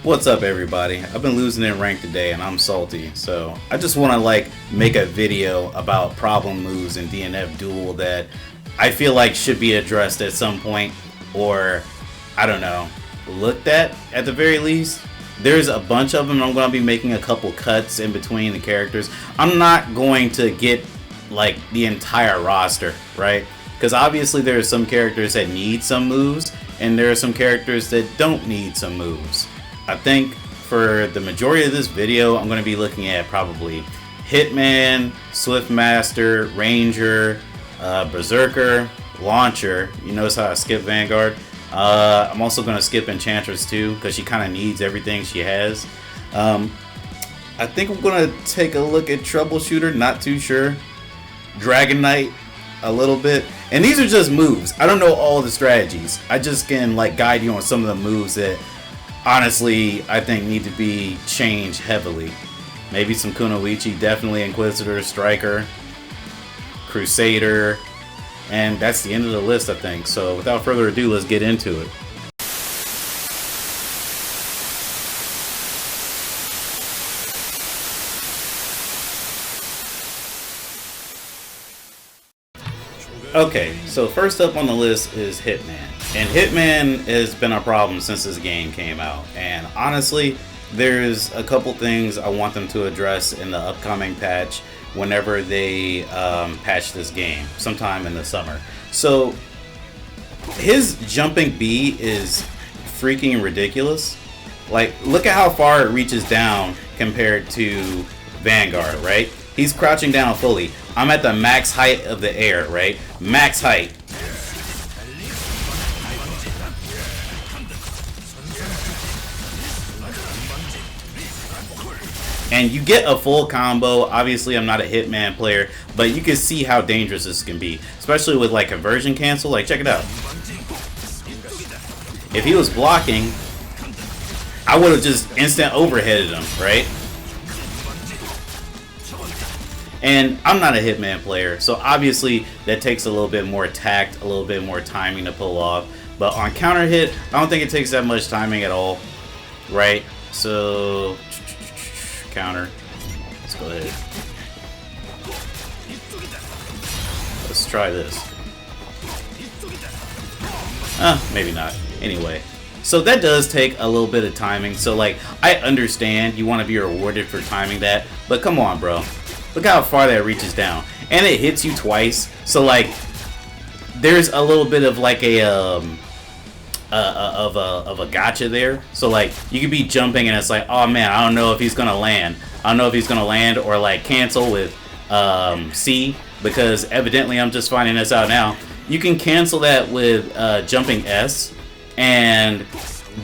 What's up, everybody? I've been losing in rank today and I'm salty, so I just want to make a video about problem moves in DNF Duel that I feel like should be addressed at some point, or I don't know, looked at the very least. There's a bunch of them. I'm going to be making a couple cuts in between the characters. I'm not going to get like the entire roster, right? Because obviously there are some characters that need some moves and there are some characters that don't need some moves. I think for the majority of this video, I'm going to be looking at probably Hitman, Swiftmaster, Ranger, Berserker, Launcher. You notice how I skip Vanguard? I'm also going to skip Enchantress too, because she kind of needs everything she has. I think I'm going to take a look at Troubleshooter, not too sure. Dragon Knight, a little bit. And these are just moves. I don't know all the strategies. I just can guide you on some of the moves that honestly I think need to be changed heavily. Maybe some Kunoichi, definitely Inquisitor, Striker, Crusader, and that's the end of the list, I think. So without further ado, let's get into it. Okay, so first up on the list is Hitman. And Hitman has been a problem since this game came out. And honestly, there's a couple things I want them to address in the upcoming patch whenever they patch this game, sometime in the summer. So his jumping B is freaking ridiculous. Like, look at how far it reaches down compared to Vanguard, right? He's crouching down fully. I'm at the max height of the air, right? Max height. And you get a full combo. Obviously, I'm not a Hitman player, but you can see how dangerous this can be. Especially with conversion cancel. Check it out. If he was blocking, I would have just instant overheaded him, right? And I'm not a Hitman player, so obviously that takes a little bit more tact, a little bit more timing to pull off. But on counter hit, I don't think it takes that much timing at all, right? So, counter. Let's go ahead. Let's try this. Maybe not. Anyway. So that does take a little bit of timing. So I understand you want to be rewarded for timing that, but come on, bro. Look how far that reaches down, and it hits you twice. So there's a little bit of a gotcha there. So you could be jumping, and it's oh man, I don't know if he's gonna land. I don't know if he's gonna land or cancel with C, because evidently I'm just finding this out now. You can cancel that with jumping S, and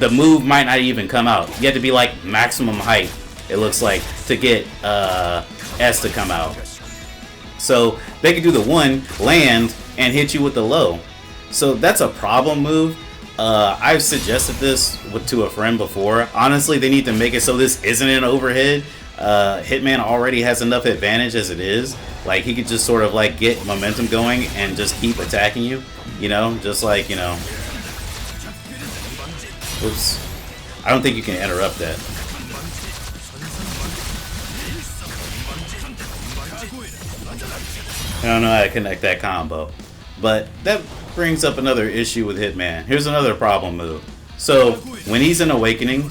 the move might not even come out. You have to be maximum height, it looks like, to get S to come out. So they can do the one, land, and hit you with the low. So that's a problem move. I've suggested this to a friend before. Honestly, they need to make it so this isn't an overhead. Hitman already has enough advantage as it is. He could just sort of get momentum going and just keep attacking you. You know, just oops. I don't think you can interrupt that. I don't know how to connect that combo. But that brings up another issue with Hitman. Here's another problem move. So when he's in Awakening,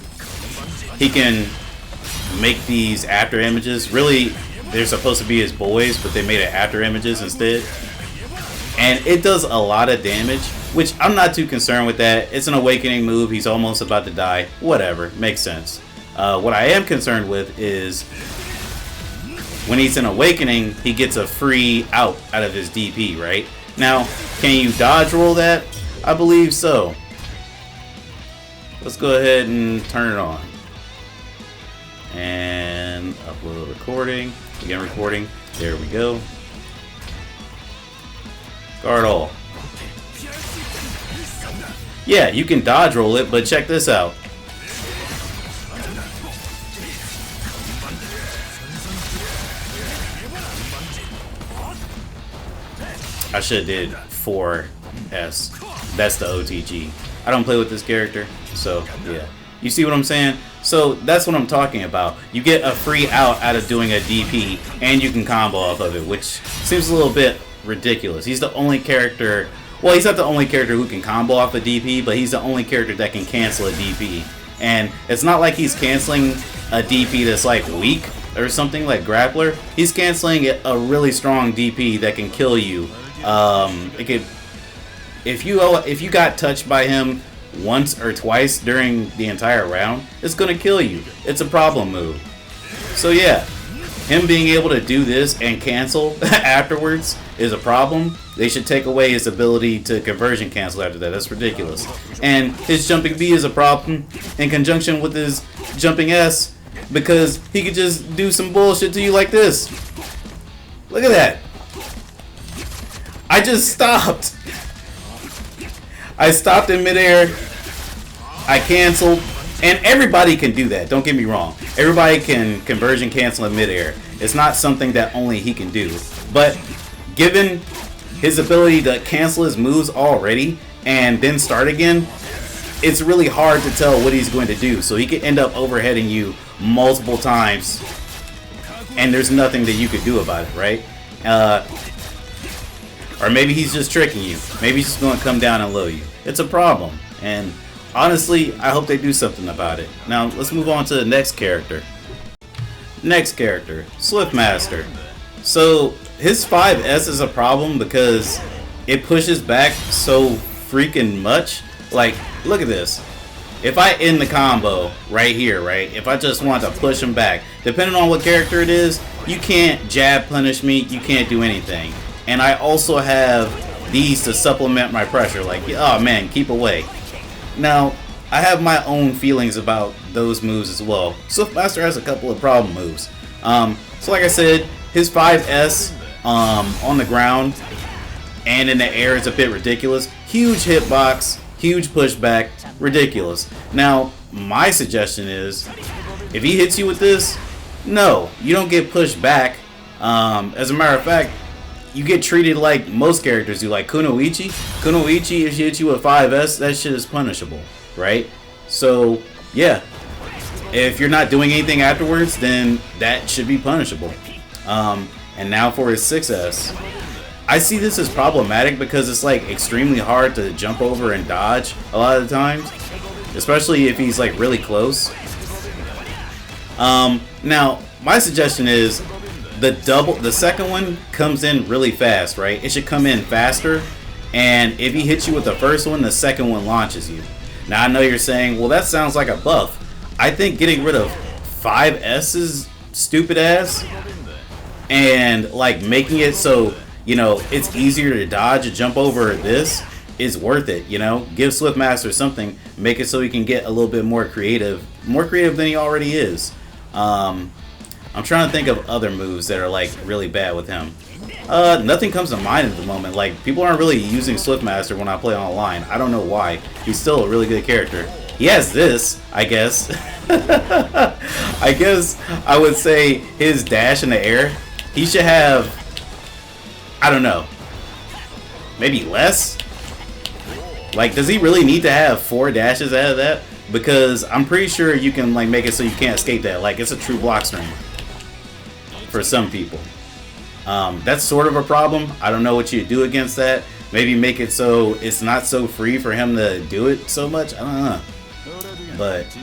he can make these after images. Really, they're supposed to be his boys, but they made it after images instead. And it does a lot of damage, which I'm not too concerned with that. It's an Awakening move. He's almost about to die. Whatever. Makes sense. What I am concerned with is when he's in Awakening, he gets a free out of his DP, right? Now, can you dodge roll that? I believe so. Let's go ahead and turn it on. And upload recording. Begin recording. There we go. Guard all. Yeah, you can dodge roll it, but check this out. I should have did 4S. That's the OTG. I don't play with this character, so yeah. You see what I'm saying? So that's what I'm talking about. You get a free out of doing a DP, and you can combo off of it, which seems a little bit ridiculous. He's the only character. Well, he's not the only character who can combo off a DP, but he's the only character that can cancel a DP. And it's not like he's canceling a DP that's like weak or something like Grappler. He's canceling a really strong DP that can kill you. It could, if you got touched by him once or twice during the entire round, it's gonna kill you. It's a problem move. So yeah, him being able to do this and cancel afterwards is a problem. They should take away his ability to conversion cancel after that. That's ridiculous. And his jumping B is a problem in conjunction with his jumping S, because he could just do some bullshit to you like this. Look at that. I just stopped. I stopped in midair. I canceled. And everybody can do that. Don't get me wrong. Everybody can conversion cancel in midair. It's not something that only he can do. But given his ability to cancel his moves already and then start again, it's really hard to tell what he's going to do. So he could end up overheading you multiple times, and there's nothing that you could do about it, right? Or maybe he's just tricking you. Maybe he's just going to come down and low you. It's a problem. And honestly, I hope they do something about it. Now, let's move on to the next character. Next character, Swiftmaster. So, his 5S is a problem because it pushes back so freaking much. Like, look at this. If I end the combo right here, right? If I just want to push him back, depending on what character it is, you can't jab punish me, you can't do anything. And I also have these to supplement my pressure. Like, oh man, keep away. Now, I have my own feelings about those moves as well. Swiftmaster has a couple of problem moves. So like I said, his 5S on the ground and in the air is a bit ridiculous. Huge hitbox, huge pushback, ridiculous. Now, my suggestion is, if he hits you with this, no, you don't get pushed back. As a matter of fact, you get treated like most characters do, like Kunoichi. Kunoichi, if she hits you with 5S, that shit is punishable, right? So, yeah. If you're not doing anything afterwards, then that should be punishable. And now for his 6S. I see this as problematic because it's like extremely hard to jump over and dodge a lot of the times. Especially if he's like really close. Now, my suggestion is the second one comes in really fast, right? It should come in faster, and if he hits you with the first one, the second one launches you. Now I know you're saying, well, that sounds like a buff. I think getting rid of 5S is stupid ass, and like making it so, you know, it's easier to dodge or jump over this is worth it, you know? Give Swiftmaster something, make it so he can get a little bit more creative than he already is. I'm trying to think of other moves that are like really bad with him. Nothing comes to mind at the moment. Like, people aren't really using Swiftmaster when I play online. I don't know why. He's still a really good character. He has this, I guess. I guess I would say his dash in the air. He should have, I don't know, maybe less? Like, does he really need to have 4 dashes out of that? Because I'm pretty sure you can like make it so you can't escape that. Like, it's a true block string for some people. That's sort of a problem. I don't know what you do against that. Maybe make it so it's not so free for him to do it so much. I don't know. But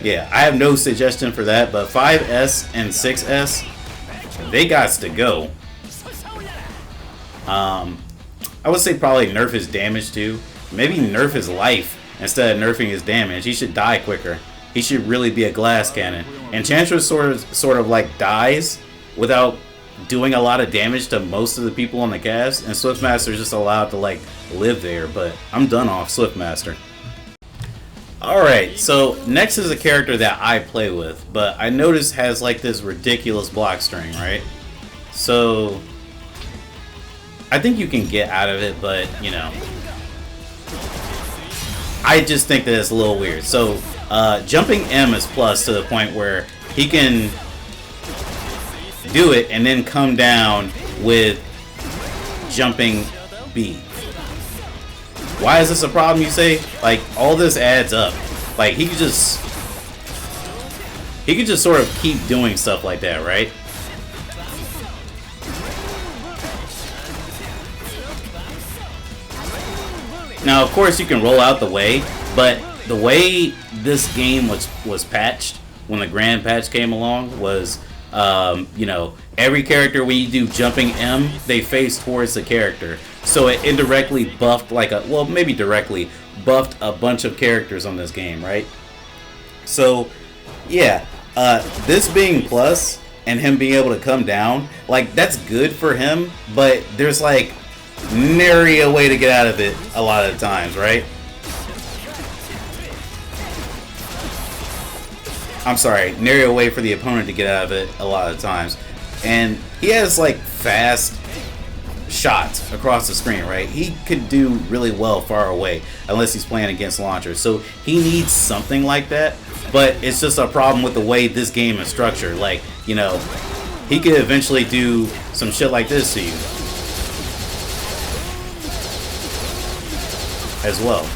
yeah, I have no suggestion for that. But 5S and 6S, they gots to go. I would say probably nerf his damage too. Maybe nerf his life instead of nerfing his damage. He should die quicker. He should really be a glass cannon. Enchantress sort of like dies without doing a lot of damage to most of the people on the cast, and Swiftmaster is just allowed to like live there. But I'm done off Swiftmaster. Alright, so next is a character that I play with, but I noticed has like this ridiculous block string, right? So I think you can get out of it, but you know, I just think that it's a little weird. So jumping M is plus to the point where he can do it and then come down with jumping B. Why is this a problem, you say? Like, all this adds up. Like, he could just he could just sort of keep doing stuff like that, right? Now, of course, you can roll out the way, but the way this game was patched when the grand patch came along was, you know, every character when you do jumping M, they face towards the character. So it indirectly buffed well, maybe directly buffed a bunch of characters on this game, right? So, yeah, this being plus and him being able to come down, like, that's good for him, but there's like nary a way to get out of it a lot of the times, right? I'm sorry, nary a way for the opponent to get out of it a lot of times. And he has like fast shots across the screen, right? He could do really well far away unless he's playing against launchers. So he needs something like that, but it's just a problem with the way this game is structured. Like, you know, he could eventually do some shit like this to you as well.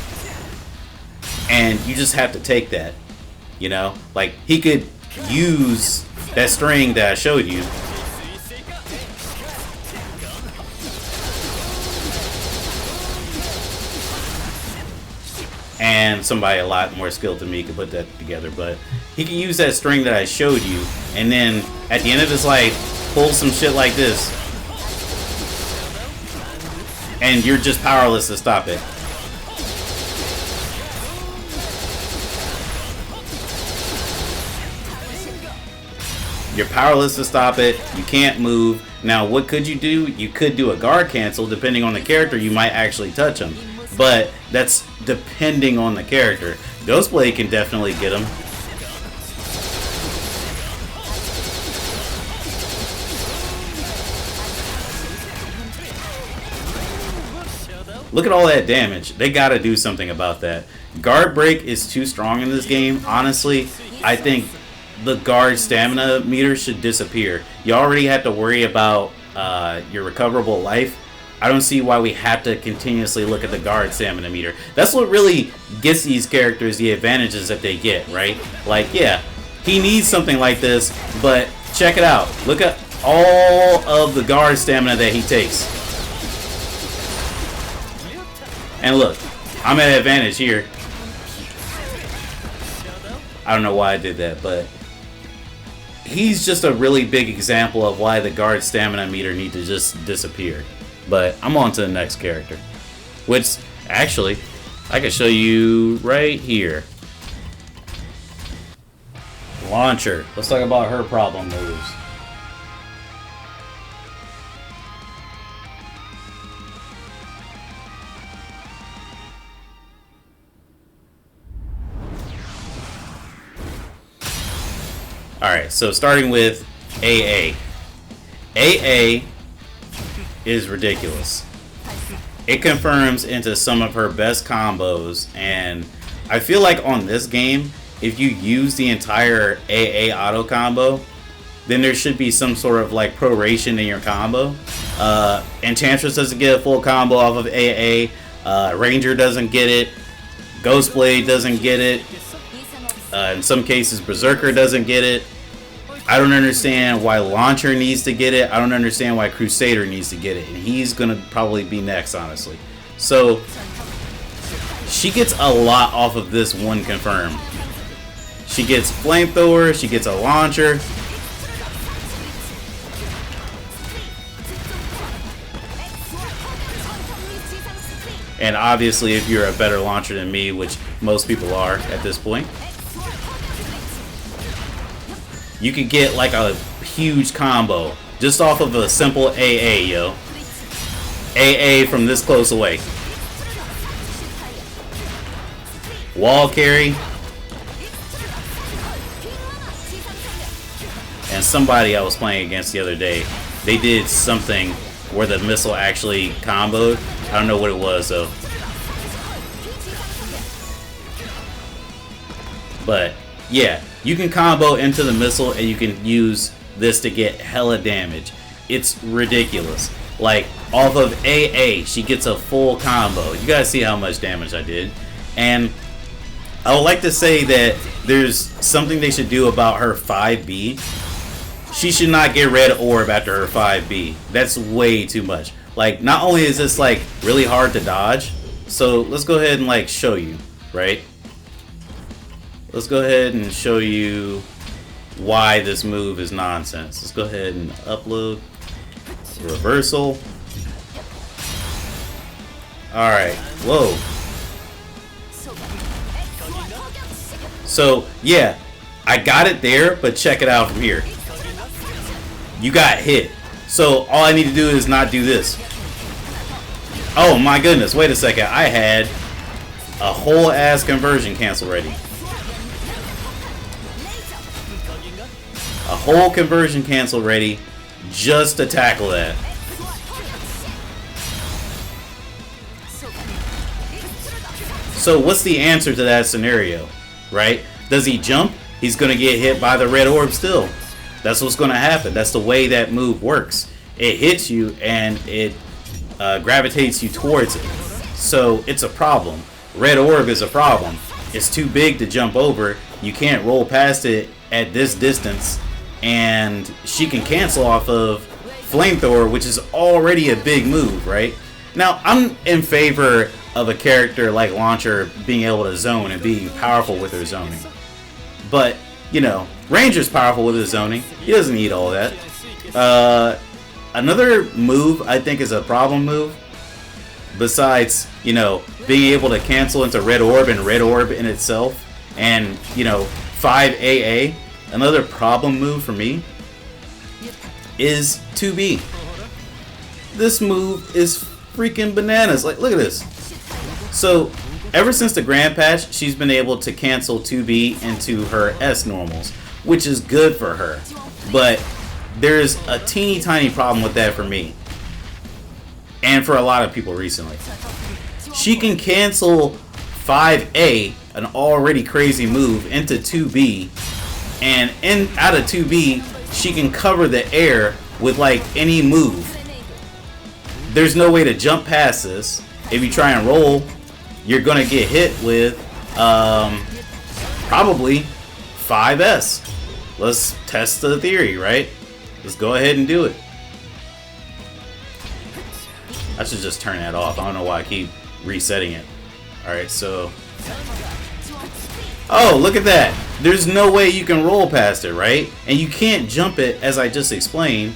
And you just have to take that, you know? Like, he could use that string that I showed you and somebody a lot more skilled than me could put that together, but he can use that string that I showed you and then at the end of his life pull some shit like this and you're just powerless to stop it. You're powerless to stop it. You can't move. Now, what could you do? You could do a guard cancel. Depending on the character, you might actually touch him. But that's depending on the character. Ghostblade can definitely get him. Look at all that damage. They gotta do something about that. Guard break is too strong in this game. Honestly, I think the guard stamina meter should disappear. You already have to worry about your recoverable life. I don't see why we have to continuously look at the guard stamina meter. That's what really gets these characters the advantages that they get, right? Like, yeah, he needs something like this, but check it out. Look at all of the guard stamina that he takes. And look, I'm at advantage here. I don't know why I did that, but he's just a really big example of why the guard stamina meter needs to just disappear. But I'm on to the next character, which actually I can show you right here. Launcher. Let's talk about her problem moves. Alright, so starting with AA. AA is ridiculous. It confirms into some of her best combos, and I feel like on this game, if you use the entire AA auto combo, then there should be some sort of like proration in your combo. Enchantress doesn't get a full combo off of AA. Ranger doesn't get it. Ghostblade doesn't get it. In some cases, Berserker doesn't get it. I don't understand why Launcher needs to get it. I don't understand why Crusader needs to get it. And he's going to probably be next, honestly. So, she gets a lot off of this one confirm. She gets Flamethrower. She gets a Launcher. And obviously, if you're a better launcher than me, which most people are at this point, you could get like a huge combo just off of a simple AA, yo. AA from this close away. Wall carry. And somebody I was playing against the other day, they did something where the missile actually comboed. I don't know what it was though. But yeah, you can combo into the missile and you can use this to get hella damage. It's ridiculous. Like off of AA, she gets a full combo. You guys see how much damage I did. And I would like to say that there's something they should do about her 5B. She should not get red orb after her 5B. That's way too much. Like, not only is this like really hard to dodge, so let's go ahead and like show you, right? Let's go ahead and show you why this move is nonsense. Let's go ahead and upload reversal. Alright, whoa. So, yeah, I got it there, but check it out from here. You got hit. So, all I need to do is not do this. Oh my goodness, wait a second. I had a whole ass conversion cancel ready. A whole conversion cancel ready just to tackle that. So what's the answer to that scenario, right? Does he jump? He's going to get hit by the red orb still. That's what's going to happen. That's the way that move works. It hits you and it gravitates you towards it. So it's a problem. Red orb is a problem. It's too big to jump over. You can't roll past it at this distance. And she can cancel off of flamethrower, which is already a big move, right? Now, I'm in favor of a character like Launcher being able to zone and being powerful with her zoning. But, you know, Ranger's powerful with his zoning. He doesn't need all that. Another move I think is a problem move, besides, you know, being able to cancel into Red Orb and Red Orb in itself, and, you know, 5AA, another problem move for me is 2B. This move is freaking bananas. Like, look at this. So, ever since the Grand Patch, she's been able to cancel 2B into her S normals, which is good for her. But there's a teeny tiny problem with that for me, and for a lot of people recently. She can cancel 5A, an already crazy move, into 2B, and out of 2B, she can cover the air with like any move. There's no way to jump past this. If you try and roll, you're gonna get hit with probably 5S. Let's test the theory, right? Let's go ahead and do it. I should just turn that off. I don't know why I keep resetting it. Alright, so... Oh, look at that! There's no way you can roll past it, right? And you can't jump it, as I just explained.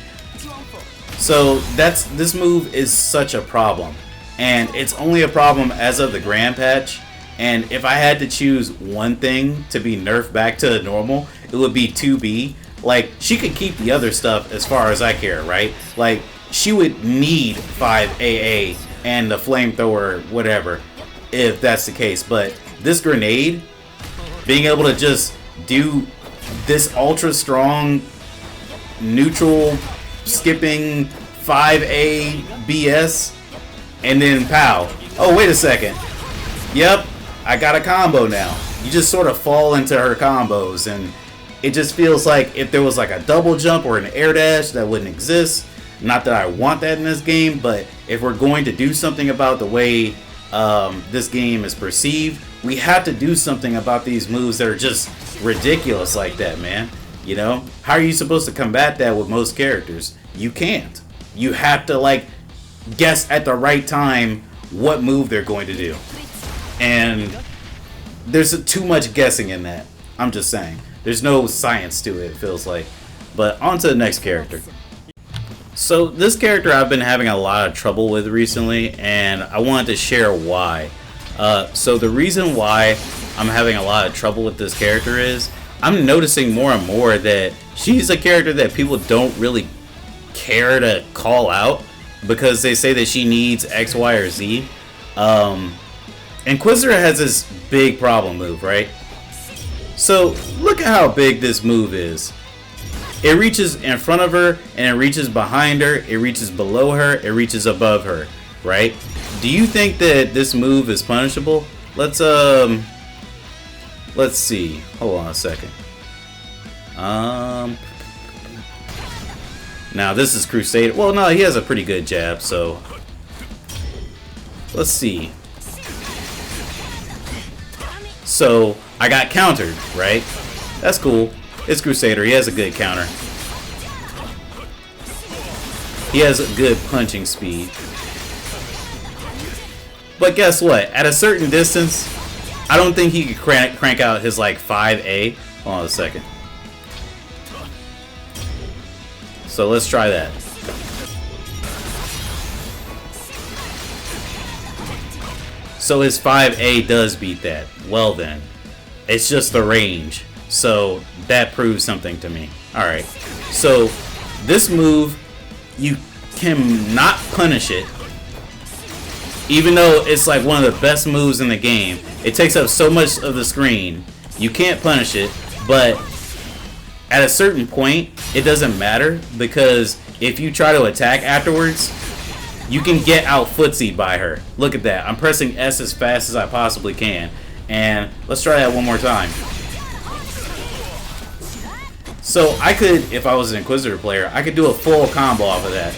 So this move is such a problem. And it's only a problem as of the Grand Patch. And if I had to choose one thing to be nerfed back to normal, it would be 2B. Like, she could keep the other stuff as far as I care, right? Like, she would need 5AA and the flamethrower, whatever, if that's the case. But this grenade, being able to just do this ultra strong neutral skipping 5A BS, and then pow. Oh, wait a second. Yep, I got a combo now. You just sort of fall into her combos, and it just feels like if there was like a double jump or an air dash, that wouldn't exist. Not that I want that in this game, but if we're going to do something about the way this game is perceived, we have to do something about these moves that are just ridiculous like that, man. You know? How are you supposed to combat that with most characters? You can't. You have to, like, guess at the right time what move they're going to do. And there's too much guessing in that. I'm just saying. There's no science to it, it feels like. But on to the next character. So this character I've been having a lot of trouble with recently, and I wanted to share why. So the reason why I'm having a lot of trouble with this character is I'm noticing more and more that she's a character that people don't really care to call out because they say that she needs X, Y, or Z. Inquisitor has this big problem move, right? So look at how big this move is. It reaches in front of her, and it reaches behind her, it reaches below her, it reaches above her, right? Do you think that this move is punishable? Let's see. Hold on a second. Now this is Crusader. Well, no, he has a pretty good jab, so let's see. So I got countered, right? That's cool. It's Crusader. He has a good counter. He has a good punching speed. But guess what? At a certain distance, I don't think he could crank out his like 5A. Hold on a second. So let's try that. So his 5A does beat that. Well then, it's just the range. So that proves something to me. Alright, so this move, you cannot punish it. Even though it's like one of the best moves in the game, it takes up so much of the screen. You can't punish it, but at a certain point, it doesn't matter, because if you try to attack afterwards, you can get out footsied by her. Look at that. I'm pressing S as fast as I possibly can. And let's try that one more time. So I could, if I was an Inquisitor player, I could do a full combo off of that.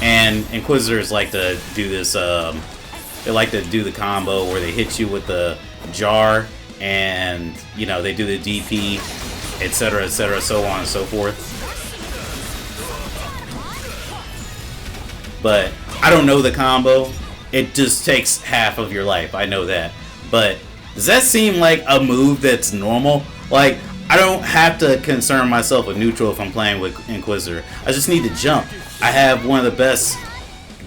And Inquisitors like to do this, they like to do the combo where they hit you with the jar, and, you know, they do the DP, etc., so on and so forth. But I don't know the combo. It just takes half of your life. I know that. But does that seem like a move that's normal? Like, I don't have to concern myself with neutral if I'm playing with Inquisitor. I just need to jump. I have one of the best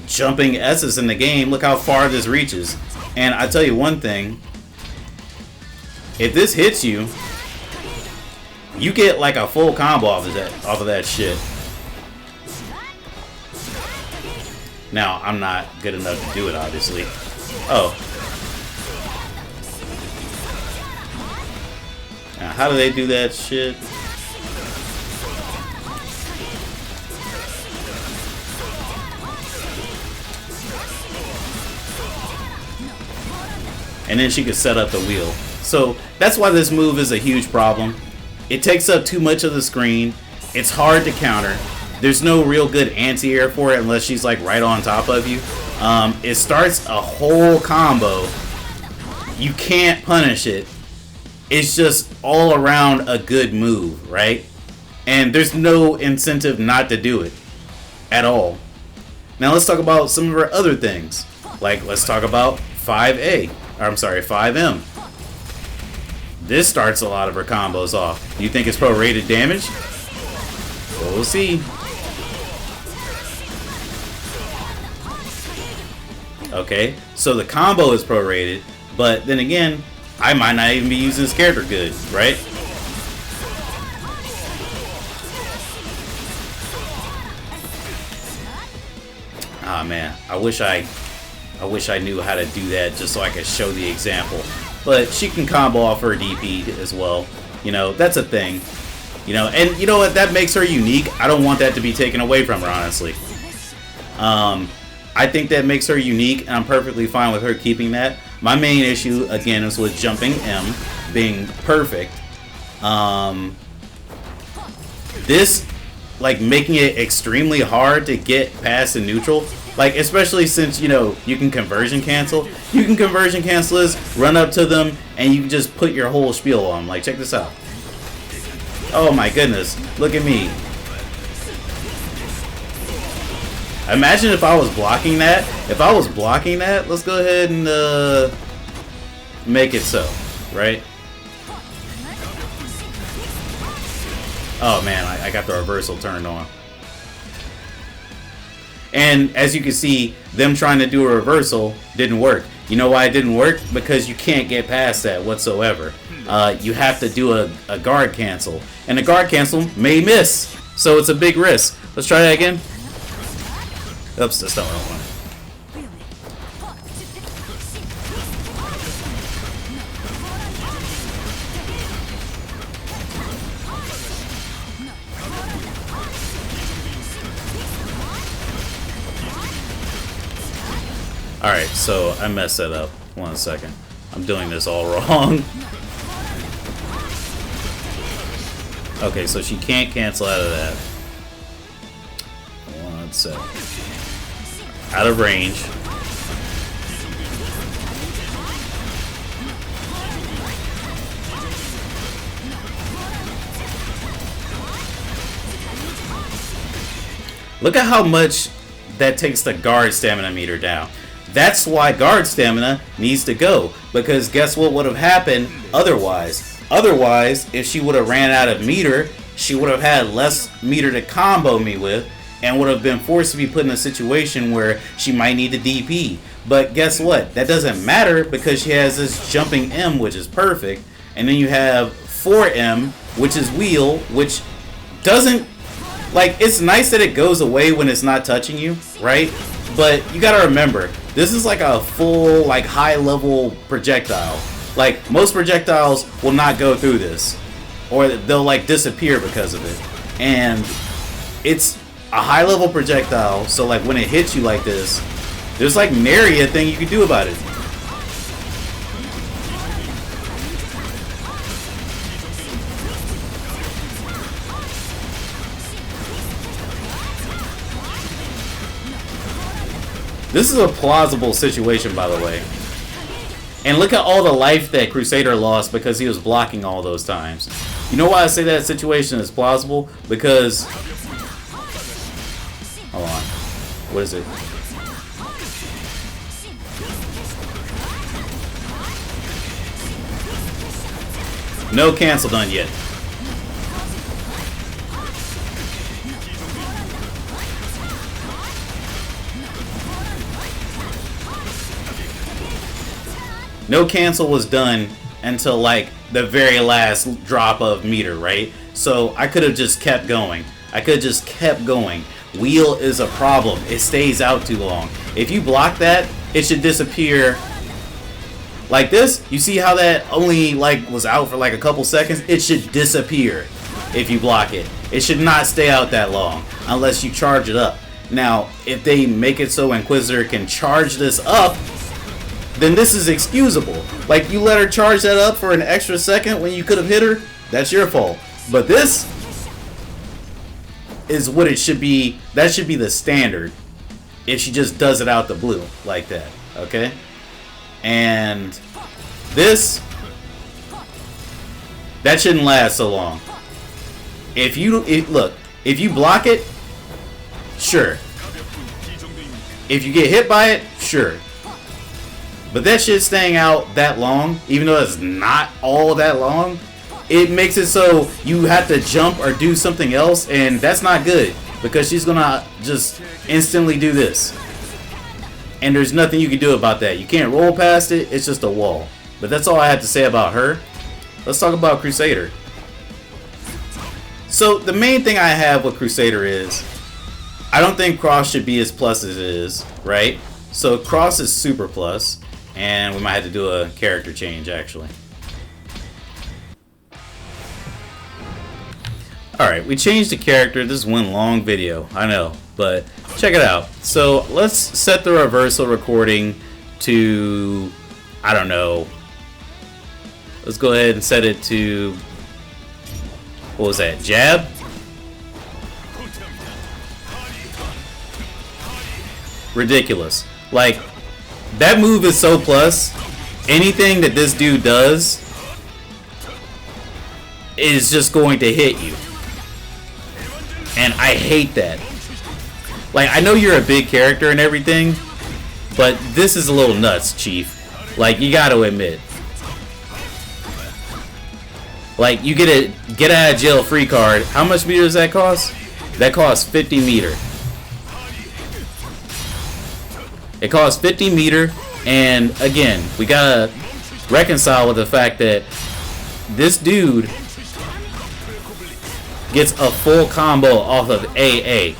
jumping S's in the game. Look how far this reaches. And I tell you one thing. If this hits you, you get like a full combo off of that shit. Now, I'm not good enough to do it, obviously. Oh. Now, how do they do that shit? And then she could set up the wheel. So that's why this move is a huge problem. It takes up too much of the screen. It's hard to counter. There's no real good anti-air for it unless she's like right on top of you. It starts a whole combo. You can't punish it. It's just all around a good move, right? And there's no incentive not to do it at all. Now let's talk about some of our other things. Like, let's talk about 5A. Or, I'm sorry, 5M. This starts a lot of her combos off. You think it's prorated damage? We'll see. Okay, so the combo is prorated, but then again, I might not even be using this character good, right? Ah man, I wish I knew how to do that just so I could show the example. But she can combo off her DP as well. You know, that's a thing. You know, and you know what? That makes her unique. I don't want that to be taken away from her, honestly. I think that makes her unique, and I'm perfectly fine with her keeping that. My main issue, again, is with jumping M being perfect. This, like, making it extremely hard to get past the neutral. Like, especially since, you know, you can conversion cancel. You can conversion cancel this, run up to them, and you can just put your whole spiel on. Like, check this out. Oh my goodness, look at me. Imagine if I was blocking that. If I was blocking that, let's go ahead and make it so, right? Oh man, I got the reversal turned on. And as you can see, them trying to do a reversal didn't work. You know why it didn't work? Because you can't get past that whatsoever. You have to do a guard cancel. And a guard cancel may miss. So it's a big risk. Let's try that again. Oops, that's not what I want. Alright, so I messed that up. 1 second. I'm doing this all wrong. Okay, so she can't cancel out of that. 1, So, out of range. Look at how much that takes the guard stamina meter down. That's why guard stamina needs to go. Because guess what would have happened otherwise? Otherwise, if she would have ran out of meter, she would have had less meter to combo me with and would have been forced to be put in a situation where she might need to DP. But guess what? That doesn't matter because she has this jumping M, which is perfect. And then you have 4M, which is wheel, which doesn't... Like, it's nice that it goes away when it's not touching you, right? But you gotta remember, this is like a full, like, high-level projectile. Like, most projectiles will not go through this. Or they'll, like, disappear because of it. And it's a high-level projectile, so, like, when it hits you like this, there's, like, nary a thing you can do about it. This is a plausible situation, by the way. And look at all the life that Crusader lost because he was blocking all those times. You know why I say that situation is plausible? Because... Hold on. What is it? No cancel done yet. No cancel was done until like the very last drop of meter, right? So I could have just kept going. I could have just kept going. Wheel is a problem. It stays out too long. If you block that, it should disappear like this. You see how that only like was out for like a couple seconds? It should disappear if you block it. It should not stay out that long unless you charge it up. Now, if they make it so Inquisitor can charge this up, then this is excusable. Like, you let her charge that up for an extra second when you could have hit her, that's your fault. But this is what it should be. That should be the standard if she just does it out the blue like that, okay? And this, that shouldn't last so long. If you block it, sure. If you get hit by it, sure. But that shit staying out that long, even though it's not all that long, it makes it so you have to jump or do something else, and that's not good because she's gonna just instantly do this. And there's nothing you can do about that. You can't roll past it, it's just a wall. But that's all I have to say about her. Let's talk about Crusader. So the main thing I have with Crusader is, I don't think Cross should be as plus as it is, right? So Cross is super plus. And we might have to do a character change, actually. Alright, we changed the character. This is one long video, I know. But check it out. So let's set the reversal recording to, I don't know. Let's go ahead and set it to, what was that, jab? Ridiculous. Like, that move is so plus. Anything that this dude does is just going to hit you. And I hate that. Like, I know you're a big character and everything, but this is a little nuts, Chief. Like, you gotta admit. Like, you get a get out of jail free card. How much meter does that cost? That costs 50 meter. It costs 50 meter, and again, we gotta reconcile with the fact that this dude gets a full combo off of AA.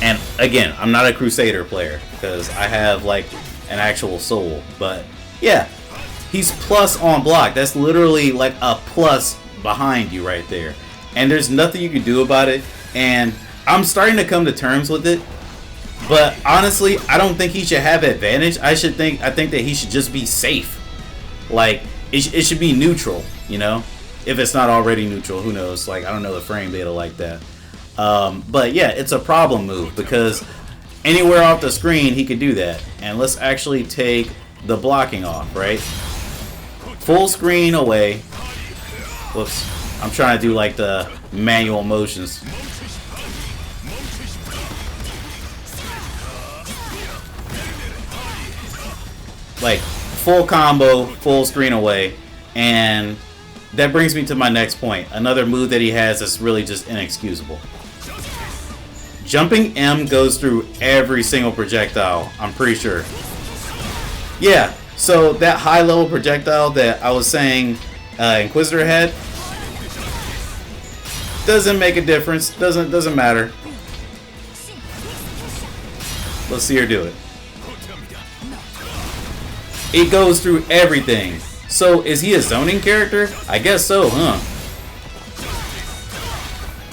And again, I'm not a Crusader player because I have like an actual soul, but yeah, he's plus on block. That's literally like a plus behind you right there. And there's nothing you can do about it. And I'm starting to come to terms with it. But honestly, I don't think he should have advantage. I think that he should just be safe. Like, it should be neutral, you know? If it's not already neutral, who knows? Like, I don't know the frame data like that. But yeah, it's a problem move because anywhere off the screen he could do that. And let's actually take the blocking off, right? Full screen away. Whoops. I'm trying to do like the manual motions. Like full combo, full screen away. And that brings me to my next point. Another move that he has that's really just inexcusable. Jumping M goes through every single projectile, I'm pretty sure. Yeah, so that high level projectile that I was saying Inquisitor had doesn't make a difference. Doesn't matter. Let's see her do it. It goes through everything. So is he a zoning character? I guess so, huh?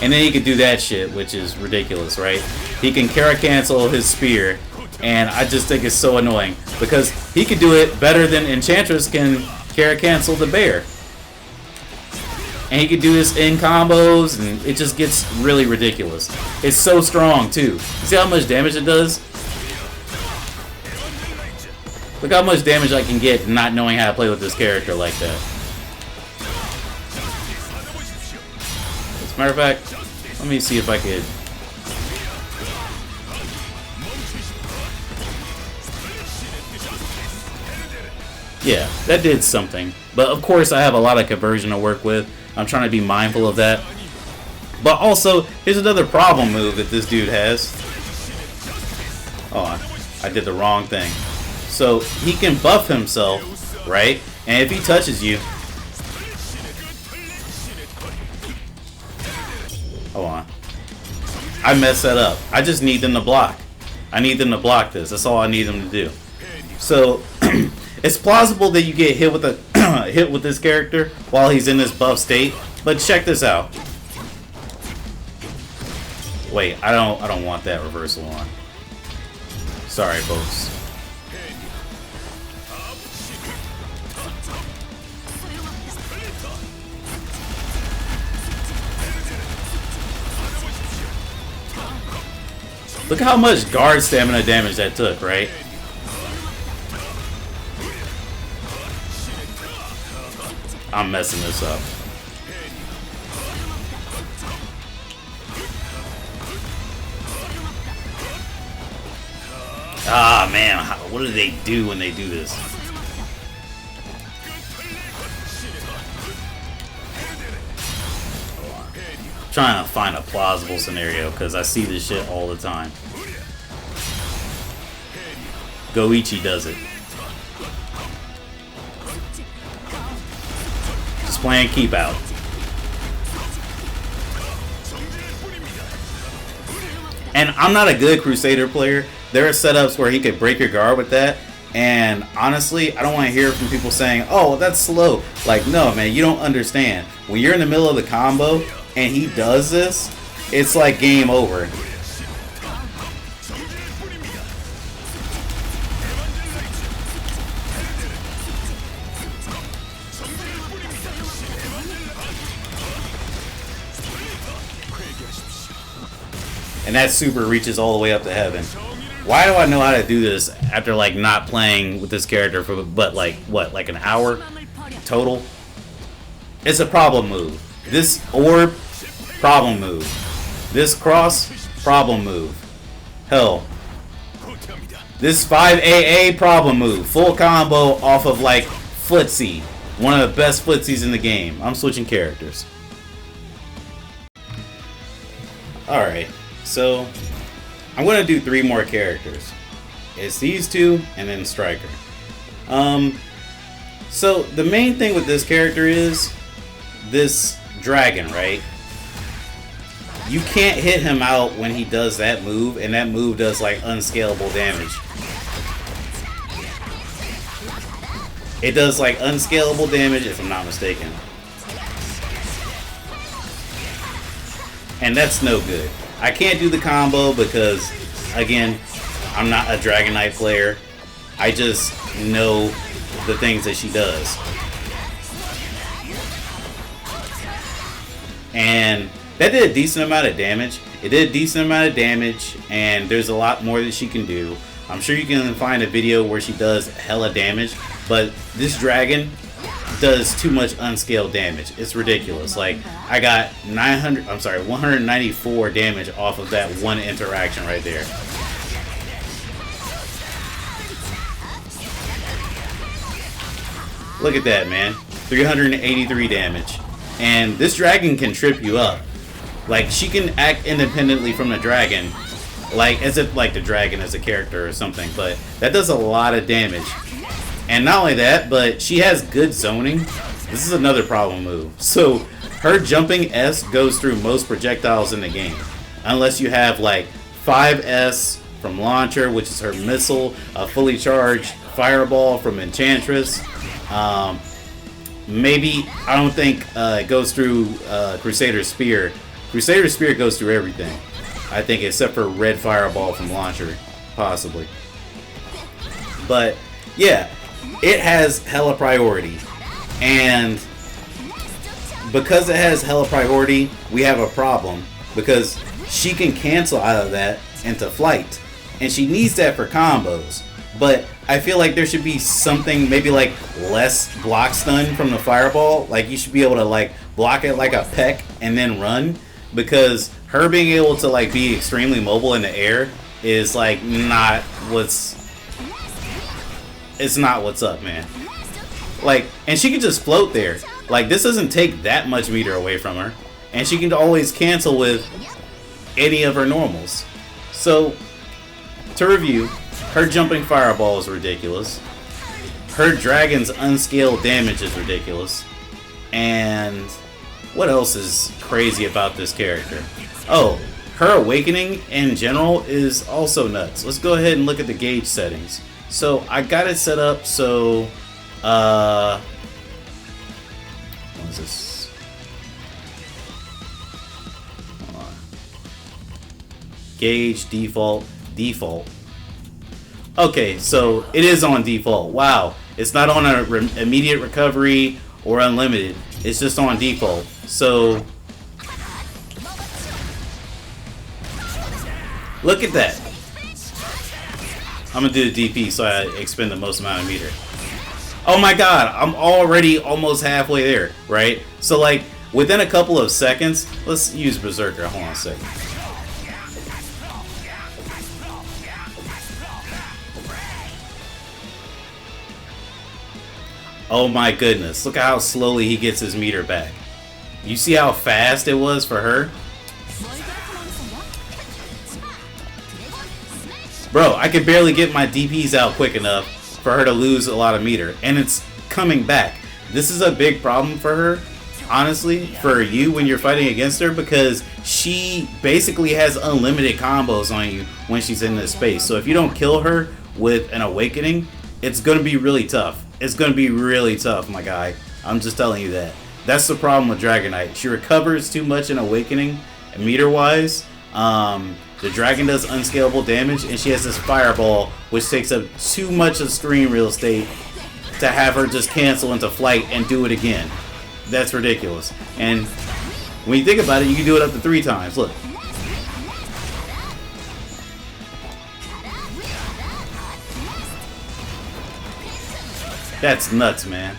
And then he can do that shit, which is ridiculous, right? He can Kara cancel his spear, and I just think it's so annoying because he can do it better than Enchantress can Kara cancel the bear. And he can do this in combos, and it just gets really ridiculous. It's so strong too. See how much damage it does? Look how much damage I can get not knowing how to play with this character like that. As a matter of fact, let me see if I could. Yeah, that did something. But of course I have a lot of conversion to work with. I'm trying to be mindful of that. But also, here's another problem move that this dude has. Oh, I did the wrong thing. So he can buff himself, right? And if he touches you, hold on, I messed that up. I just need them to block. I need them to block this. That's all I need them to do. So it's plausible that you get hit with a hit with this character while he's in this buff state. But check this out. Wait, I don't want that reversal on. Sorry, folks. Look how much guard stamina damage that took, right? I'm messing this up. Ah, man, what do they do when they do this? Trying to find a plausible scenario because I see this shit all the time. Goichi does it. Just playing keep out. And I'm not a good Crusader player. There are setups where he could break your guard with that. And honestly, I don't want to hear from people saying, oh, that's slow. Like, no, man, you don't understand. When you're in the middle of the combo and he does this, it's like game over. And that super reaches all the way up to heaven. Why do I know how to do this after like not playing with this character for but like what, like an hour total? It's a problem move. This orb, problem move. This cross, problem move. Hell, this 5AA problem move. Full combo off of like footsie. One of the best footsies in the game. I'm switching characters. Alright, so I'm going to do 3 more characters. It's these 2 and then Striker. So the main thing with this character is this dragon, right? You can't hit him out when he does that move, and that move does like unscalable damage. It does like unscalable damage if I'm not mistaken. And that's no good. I can't do the combo because, again, I'm not a Dragon Knight player. I just know the things that she does. and that did a decent amount of damage. It did a decent amount of damage, and there's a lot more that she can do. I'm sure you can find a video where she does hella damage, but this dragon does too much unscaled damage. It's ridiculous. Like, I got 194 damage off of that one interaction right there. Look at that, man. 383 damage. And this dragon can trip you up. Like, she can act independently from the dragon, like as if like the dragon is a character or something, but that does a lot of damage. And not only that, but she has good zoning. This is another problem move. So her jumping S goes through most projectiles in the game, unless you have like 5S from launcher, which is her missile, a fully charged fireball from Enchantress. Maybe, I don't think it goes through Crusader Spear. Crusader Spear goes through everything, I think, except for red fireball from launcher, possibly. But yeah, it has hella priority, and because it has hella priority, we have a problem, because she can cancel out of that into flight, and she needs that for combos. But I feel like there should be something, maybe like less block stun from the fireball. Like, you should be able to like block it like a peck and then run, because her being able to like be extremely mobile in the air is like not what's up, man. Like, and she can just float there. Like, this doesn't take that much meter away from her, and she can always cancel with any of her normals. So to review, her jumping fireball is ridiculous. Her dragon's unscaled damage is ridiculous. And what else is crazy about this character? Oh, her awakening in general is also nuts. Let's go ahead and look at the gauge settings. So I got it set up so what is this? Hold on. Gauge default. Okay, so it is on default. Wow, it's not on a immediate recovery or unlimited. It's just on default. So look at that. I'm gonna do the DP so I expend the most amount of meter. Oh my god, I'm already almost halfway there, right? So like within a couple of seconds, let's use Berserker. Hold on a second. Oh my goodness, look at how slowly he gets his meter back. You see how fast it was for her? Bro, I could barely get my DPs out quick enough for her to lose a lot of meter, and it's coming back. This is a big problem for her, honestly, for you when you're fighting against her, because she basically has unlimited combos on you when she's in this space. So if you don't kill her with an awakening, it's going to be really tough. It's going to be really tough, my guy. I'm just telling you that. That's the problem with Dragonite. She recovers too much in awakening, meter-wise. The dragon does unscalable damage, and she has this fireball, which takes up too much of screen real estate to have her just cancel into flight and do it again. That's ridiculous. And when you think about it, you can do it up to 3 times. Look. That's nuts, man.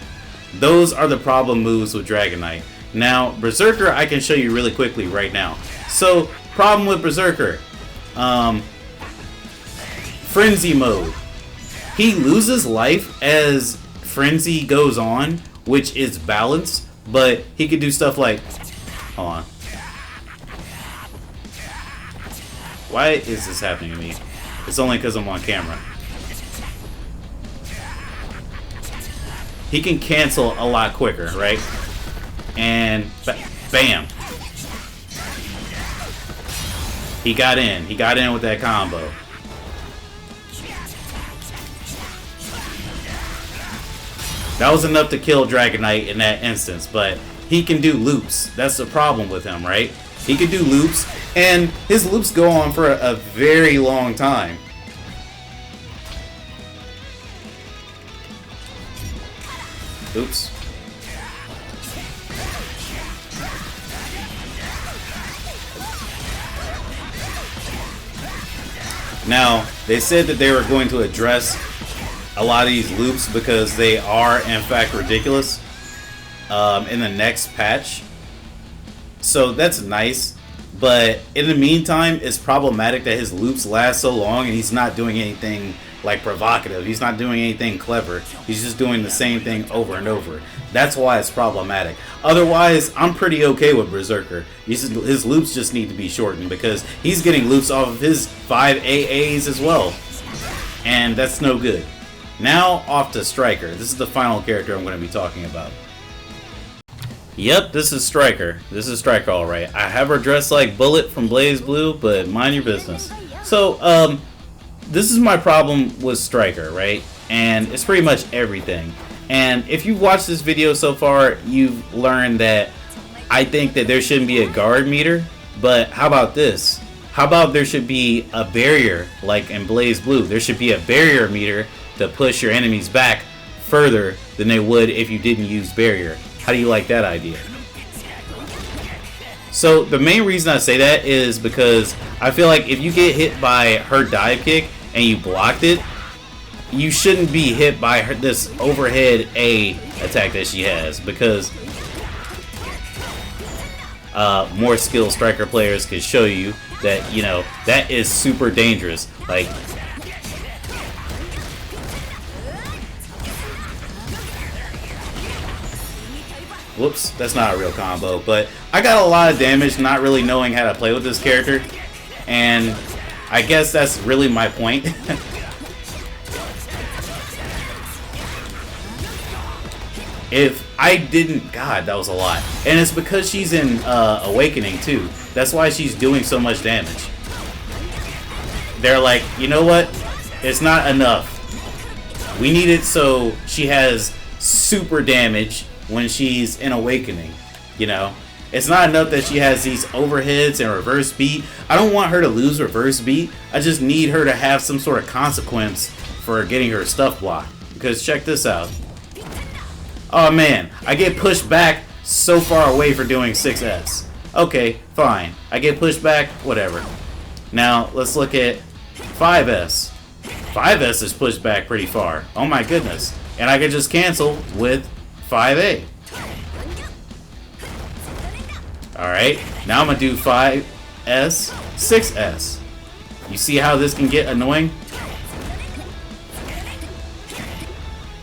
Those are the problem moves with Dragonite. Now, Berserker, I can show you really quickly right now. So, problem with Berserker. Frenzy mode. He loses life as Frenzy goes on, which is balanced, but he could do stuff like... Hold on. Why is this happening to me? It's only because I'm on camera. He can cancel a lot quicker, right? And bam. He got in. He got in with that combo. That was enough to kill Dragonite in that instance, but he can do loops. That's the problem with him, right? He can do loops, and his loops go on for a very long time. Oops. Now, they said that they were going to address a lot of these loops because they are, in fact, ridiculous in the next patch. So that's nice. But in the meantime, it's problematic that his loops last so long and he's not doing anything like provocative. He's not doing anything clever. He's just doing the same thing over and over. That's why it's problematic. Otherwise, I'm pretty okay with Berserker. His loops just need to be shortened because he's getting loops off of his 5 AAs as well. And that's no good. Now, off to Striker. This is the final character I'm going to be talking about. Yep, this is Striker. This is Striker, alright. I have her dressed like Bullet from Blaze Blue, but mind your business. So, this is my problem with Striker, right? And it's pretty much everything. And if you've watched this video so far, you've learned that I think that there shouldn't be a guard meter. But how about this? How about there should be a barrier, like in Blaze Blue? There should be a barrier meter to push your enemies back further than they would if you didn't use barrier. How do you like that idea? So the main reason I say that is because I feel like if you get hit by her dive kick and you blocked it, you shouldn't be hit by this overhead A attack that she has, because more skilled Striker players can show you that, you know, that is super dangerous. Like, whoops, that's not a real combo, but I got a lot of damage not really knowing how to play with this character, and I guess that's really my point. If I didn't, God, that was a lot. And it's because she's in Awakening too. That's why she's doing so much damage. They're like, you know what? It's not enough. We need it so she has super damage when she's in Awakening, you know? It's not enough that she has these overheads and reverse beat. I don't want her to lose reverse beat. I just need her to have some sort of consequence for getting her stuff blocked. Because check this out. Oh man, I get pushed back so far away for doing 6S. Okay, fine. I get pushed back, whatever. Now, let's look at 5S. 5S is pushed back pretty far. Oh my goodness. And I can just cancel with 5A. Alright, now I'm going to do 5S, 6S. You see how this can get annoying?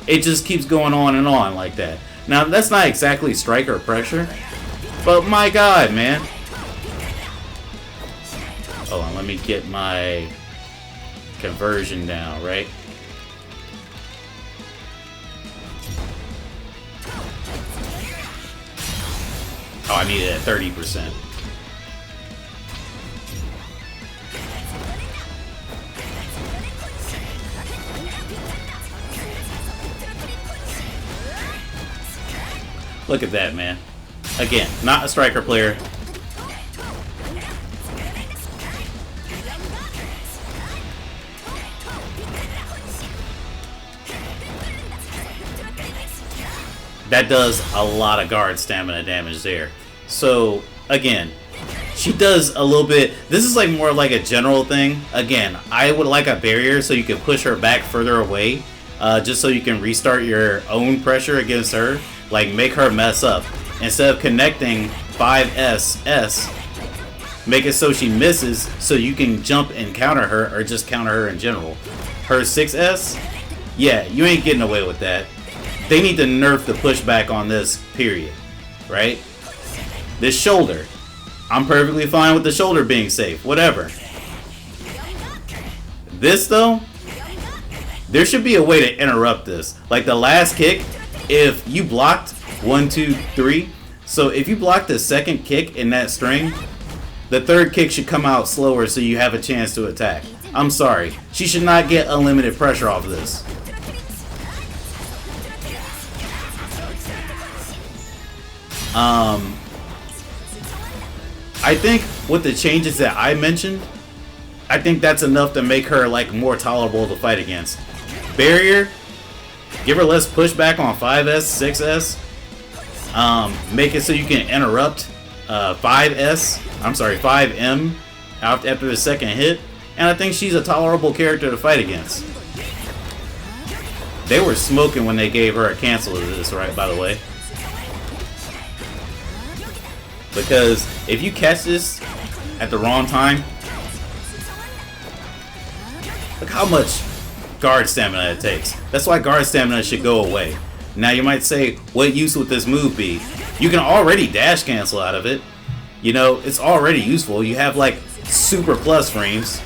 It just keeps going on and on like that. Now, that's not exactly Striker pressure, but my God, man. Hold on, let me get my conversion down, right? Oh, I need it at 30%. Look at that, man. Again, not a Striker player. That does a lot of guard stamina damage there. So, again, she does a little bit. This is like more like a general thing. Again, I would like a barrier so you can push her back further away. Just so you can restart your own pressure against her. Like, make her mess up. Instead of connecting 5S, make it so she misses so you can jump and counter her, or just counter her in general. Her 6S, yeah, you ain't getting away with that. They need to nerf the pushback on this, period. Right? This shoulder. I'm perfectly fine with the shoulder being safe. Whatever. This, though, there should be a way to interrupt this. Like the last kick, if you blocked 1, 2, 3, so if you blocked the second kick in that string, the third kick should come out slower so you have a chance to attack. I'm sorry. She should not get unlimited pressure off of this. I think with the changes that I mentioned, I think that's enough to make her like more tolerable to fight against. Barrier, give her less pushback on 5S, 6S. Make it so you can interrupt 5M after the second hit. and I think she's a tolerable character to fight against. They were smoking when they gave her a cancel to this, right, by the way. Because if you catch this at the wrong time, look how much guard stamina it takes. That's why guard stamina should go away. Now you might say, what use would this move be? You can already dash cancel out of it. You know, it's already useful. You have like super plus frames.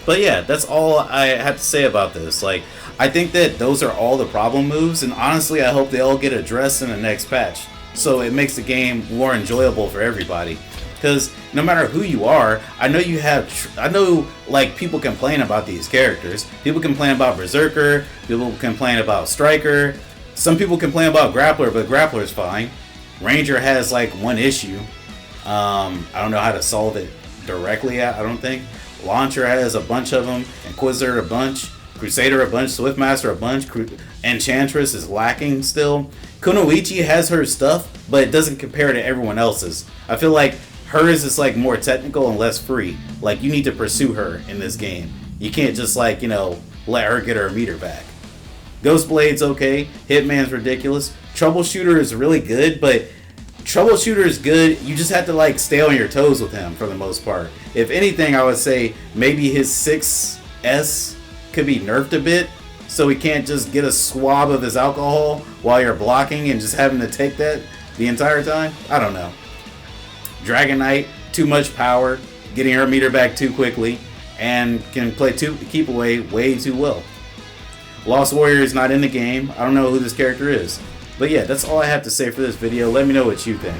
But yeah, that's all I have to say about this. Like, I think that those are all the problem moves, and honestly, I hope they all get addressed in the next patch, so it makes the game more enjoyable for everybody. Because no matter who you are, I know like people complain about these characters. People complain about Berserker. People complain about Striker. Some people complain about Grappler, but Grappler's fine. Ranger has like one issue. I don't know how to solve it directly. I don't think. Launcher has a bunch of them. Inquisitor a bunch. Crusader a bunch. Swiftmaster a bunch. Enchantress is lacking still. Kunoichi has her stuff, but it doesn't compare to everyone else's. I feel like hers is like more technical and less free. Like, you need to pursue her in this game. You can't just like, you know, let her get her meter back. Ghostblade's okay. Hitman's ridiculous. Troubleshooter is really good, but Troubleshooter is good. You just have to like stay on your toes with him for the most part. If anything, I would say maybe his 6S could be nerfed a bit, so he can't just get a swab of his alcohol while you're blocking and just having to take that the entire time. I don't know. Dragon Knight, too much power, getting her meter back too quickly, and can keep away way too well. Lost Warrior is not in the game. I don't know who this character is. But yeah, that's all I have to say for this video. Let me know what you think.